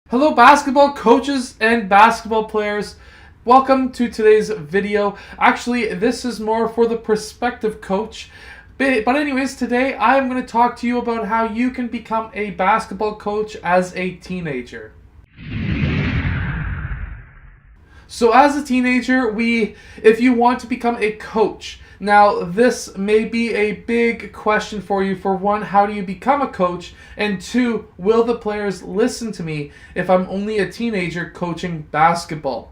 Hello basketball coaches and basketball players. Welcome to today's video. Actually, this is more for the prospective coach. But anyways, today I'm going to talk to you about how you can become a basketball coach as a teenager. So as a teenager, if you want to become a coach, now this may be a big question for you. For one, how do you become a coach? And two, will the players listen to me if I'm only a teenager coaching basketball?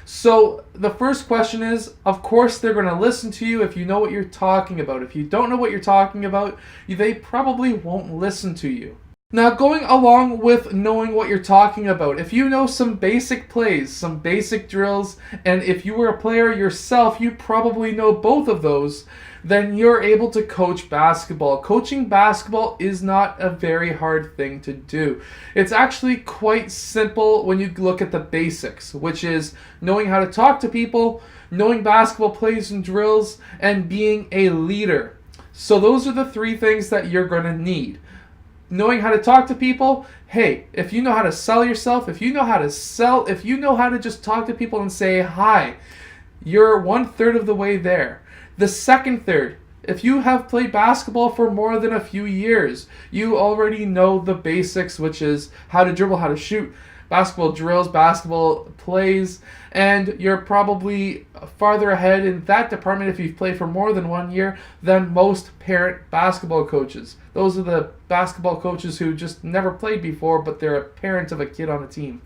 So the first question is, of course they're going to listen to you if you know what you're talking about. If you don't know what you're talking about, they probably won't listen to you. Now, going along with knowing what you're talking about, if you know some basic plays, some basic drills, and if you were a player yourself, you probably know both of those, then you're able to coach basketball. Coaching basketball is not a very hard thing to do. It's actually quite simple when you look at the basics, which is knowing how to talk to people, knowing basketball plays and drills, and being a leader. So those are the three things that you're going to need. Knowing how to talk to people. Hey, if you know how to sell yourself, if you know how to just talk to people and say hi, you're 1/3 of the way there. The second third, if you have played basketball for more than a few years, you already know the basics, which is how to dribble, how to shoot, basketball drills, basketball plays, and you're probably farther ahead in that department if you've played for more than 1 year than most parent basketball coaches. Those are the basketball coaches who just never played before, but they're a parent of a kid on a team.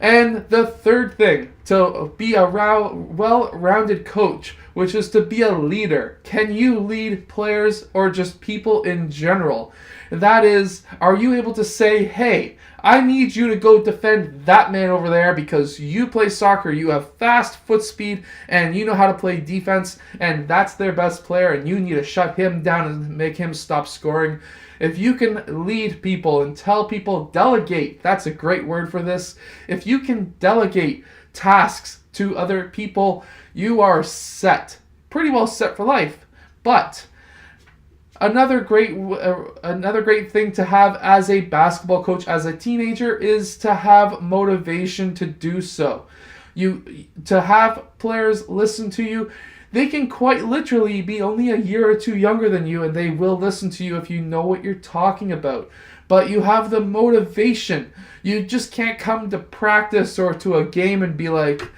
And the third thing, to be a well-rounded coach, which is to be a leader. Can you lead players or just people in general? That is, are you able to say, hey, I need you to go defend that man over there because you play soccer, you have fast foot speed, and you know how to play defense, and that's their best player, and you need to shut him down and make him stop scoring. If you can lead people and tell people, delegate, that's a great word for this. If you can delegate tasks to other people, you are set. Pretty well set for life. But another great thing to have as a basketball coach, as a teenager, is to have motivation to do so. To have players listen to you. They can quite literally be only a year or two younger than you, and they will listen to you if you know what you're talking about. But you have the motivation. You just can't come to practice or to a game and be like,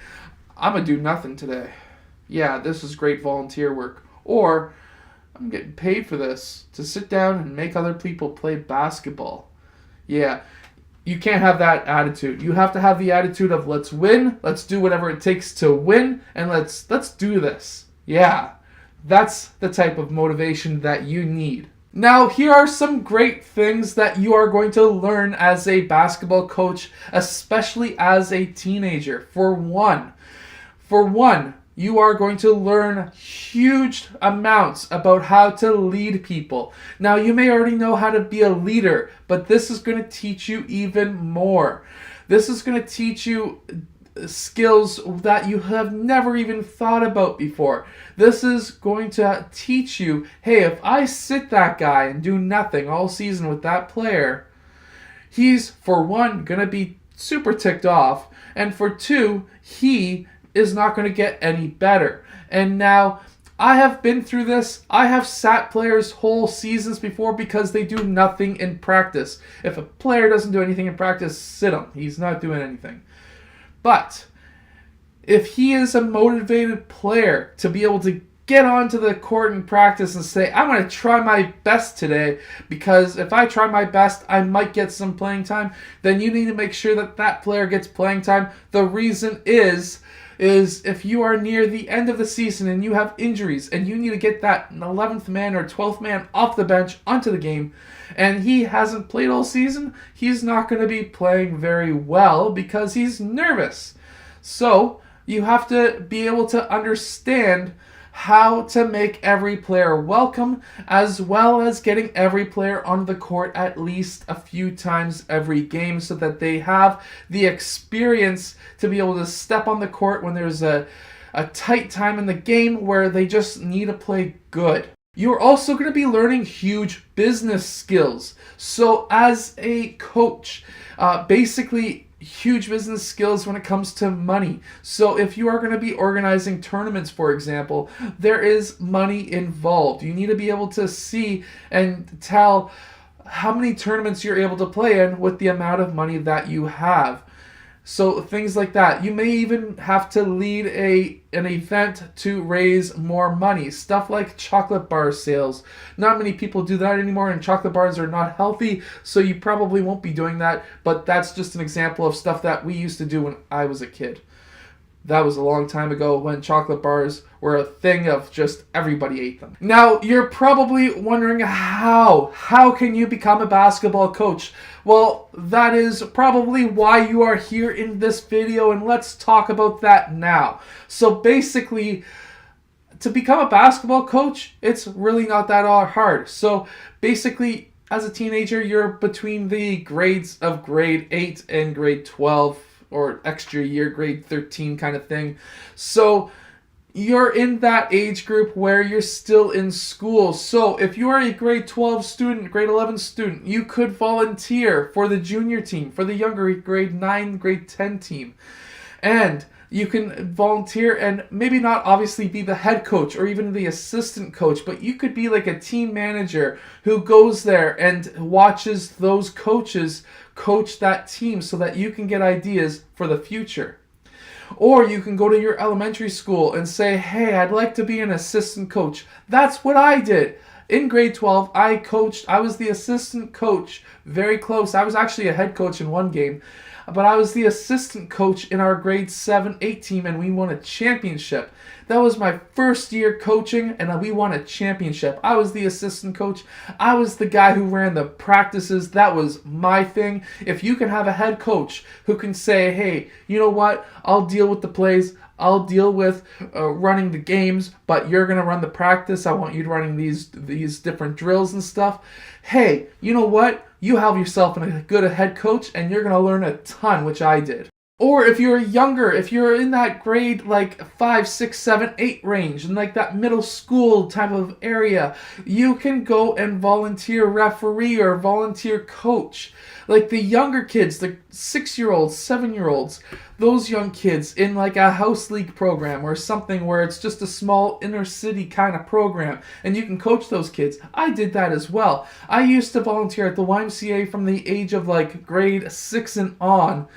I'm going to do nothing today. Yeah, this is great volunteer work. Or, I'm getting paid for this, to sit down and make other people play basketball. Yeah, you can't have that attitude. You have to have the attitude of, let's win, let's do whatever it takes to win, and let's do this. Yeah, that's the type of motivation that you need. Now, here are some great things that you are going to learn as a basketball coach, especially as a teenager. For one, you are going to learn huge amounts about how to lead people. Now, you may already know how to be a leader, but this is going to teach you even more. This is going to teach you skills that you have never even thought about before. This is going to teach you, hey, if I sit that guy and do nothing all season with that player, he's, for one, going to be super ticked off, and for two, he is not going to get any better. And now, I have been through this. I have sat players whole seasons before because they do nothing in practice. If a player doesn't do anything in practice, sit him. He's not doing anything. But if he is a motivated player to be able to get onto the court in practice and say, I'm going to try my best today, because if I try my best, I might get some playing time, then you need to make sure that that player gets playing time. The reason is if you are near the end of the season and you have injuries and you need to get that 11th man or 12th man off the bench onto the game, and he hasn't played all season, he's not going to be playing very well because he's nervous. So you have to be able to understand how to make every player welcome, as well as getting every player on the court at least a few times every game so that they have the experience to be able to step on the court when there's a tight time in the game where they just need to play good. You're also going to be learning huge business skills. So as a coach, basically huge business skills when it comes to money. So if you are going to be organizing tournaments, for example, there is money involved. You need to be able to see and tell how many tournaments you're able to play in with the amount of money that you have. So things like that. You may even have to lead an event to raise more money. Stuff like chocolate bar sales. Not many people do that anymore, and chocolate bars are not healthy, so you probably won't be doing that. But that's just an example of stuff that we used to do when I was a kid. That was a long time ago when chocolate bars were a thing of just everybody ate them. Now, you're probably wondering how can you become a basketball coach? Well, that is probably why you are here in this video, and let's talk about that now. So basically, to become a basketball coach, it's really not that hard. So basically, as a teenager, you're between the grades of grade 8 and grade 12, or extra year, grade 13 kind of thing. So you're in that age group where you're still in school. So if you are a grade 12 student, grade 11 student, you could volunteer for the junior team, for the younger grade 9, grade 10 team. And you can volunteer and maybe not obviously be the head coach or even the assistant coach, but you could be like a team manager who goes there and watches those coaches coach that team so that you can get ideas for the future. Or you can go to your elementary school and say, hey, I'd like to be an assistant coach. That's what I did. In grade 12, I was the assistant coach, very close. I was actually a head coach in one game, but I was the assistant coach in our grade 7-8 team, and we won a championship. That was my first year coaching, and we won a championship. I was the assistant coach. I was the guy who ran the practices. That was my thing. If you can have a head coach who can say, hey, you know what? I'll deal with the plays. I'll deal with running the games, but you're going to run the practice. I want you running these different drills and stuff. Hey, you know what? You have yourself a good head coach, and you're going to learn a ton, which I did. Or if you're younger, if you're in that grade like 5, 6, 7, 8 range, and like that middle school type of area, you can go and volunteer referee or volunteer coach. Like the younger kids, the 6-year-olds, 7-year-olds, those young kids in like a house league program or something where it's just a small inner city kind of program, and you can coach those kids. I did that as well. I used to volunteer at the YMCA from the age of like grade 6 and on.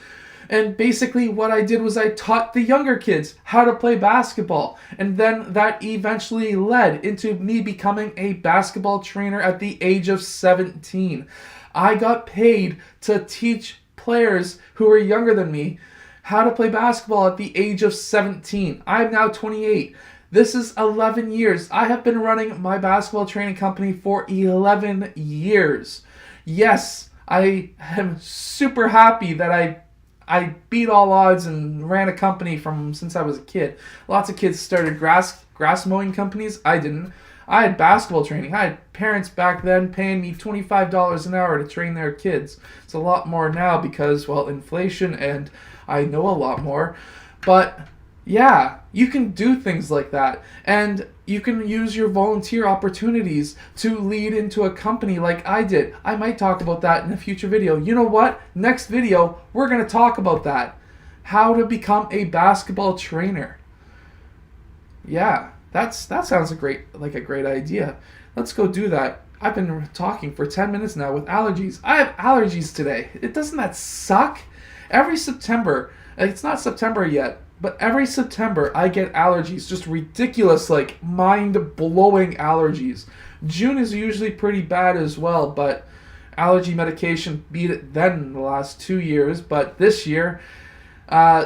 And basically what I did was I taught the younger kids how to play basketball. And then that eventually led into me becoming a basketball trainer at the age of 17. I got paid to teach players who were younger than me how to play basketball at the age of 17. I'm now 28. This is 11 years. I have been running my basketball training company for 11 years. Yes, I am super happy that I beat all odds and ran a company since I was a kid. Lots of kids started grass mowing companies. I didn't. I had basketball training. I had parents back then paying me $25 an hour to train their kids. It's a lot more now because, well, inflation, and I know a lot more. But yeah, you can do things like that. And you can use your volunteer opportunities to lead into a company like I did. I might talk about that in a future video. You know what? Next video, we're going to talk about that. How to become a basketball trainer. Yeah, that sounds a great idea. Let's go do that. I've been talking for 10 minutes now with allergies. I have allergies today. Doesn't that suck? Every September, it's not September yet, but every September I get allergies, just ridiculous, like mind-blowing allergies. June is usually pretty bad as well, but allergy medication beat it then in the last 2 years. But this year,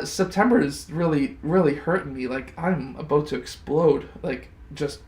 September is really, really hurting me. Like, I'm about to explode. Like, just...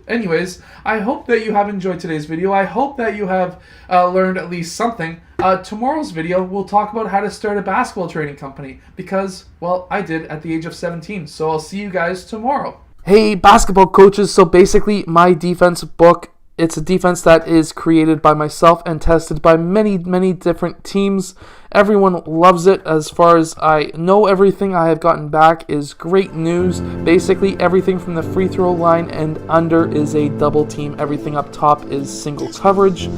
Anyways, I hope that you have enjoyed today's video. I hope that you have learned at least something. Tomorrow's video, we'll talk about how to start a basketball training company because, well, I did at the age of 17. So I'll see you guys tomorrow. Hey, basketball coaches. So basically, my defense book It's a defense that is created by myself and tested by many, many different teams. Everyone loves it. As far as I know, everything I have gotten back is great news. Basically, everything from the free throw line and under is a double team. Everything up top is single coverage.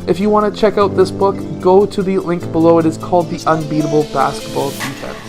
If you want to check out this book, go to the link below. It is called The Unbeatable Basketball Defense.